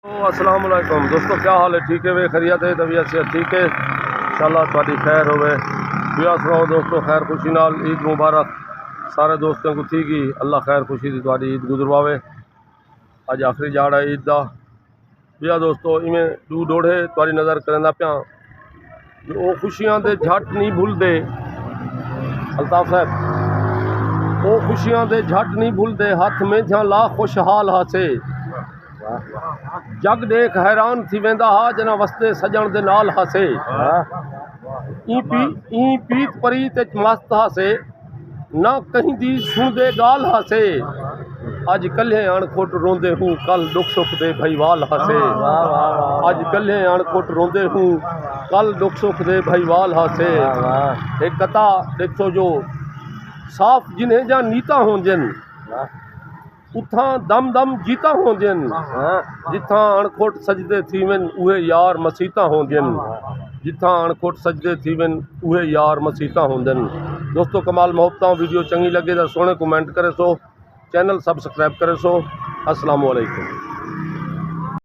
तो अस्सलाम वालेकुम दोस्तों, क्या हाल है? ठीक है वे? खैरियत है? तबीयत से ठीक है? इंशाल्लाह तुहाडी खैर होवे। दुआ सुनाओ दोस्तों, खैर खुशी नाल ईद मुबारक सारे दोस्तों को थी कि अल्लाह खैर खुशी दी तुहाडी ईद गुजरवावे। अज आखिरी जाड़ है ईद दा। बिया दोस्तों इवें दू डोढ़े तुहाडी नज़र करंदा पिया कि वो खुशियां दे झट नहीं भुलदे। अल्ताफ साहब, वो खुशियां दे झट नहीं भुलदे, हाथ में झा ला खुशहाल हासे। जग देख हैरान थी वेंदा हा जना वसते सजण दे नाल हासे। ई पीत परीत मस्त हासे, ना कहीं दी सुनदे गाल हासे। अज कल्हे अणखोट रोंदे हूँ, कल दुख सुख दे भईवाल हासे। अज कल्हे अणखोट रोंदे हूँ, कल दुख सुख दे भईवाल हासे। एक कथा देखो जो साफ जिन्हें जा नीता होंजन, उथा दम दम जीता होंदियन। जिथा अणखोट सजदे थी वन उहे यार मसीता होंदियन। जिथा अणखोट सजदे थी वन उहे यार मसीता होंदियन। दोस्तों कमाल मोहब्बतां, वीडियो चंगी लगे तो सोने कमेंट करे सो, चैनल सब्सक्राइब करे सो। अस्सलाम वालेकुम।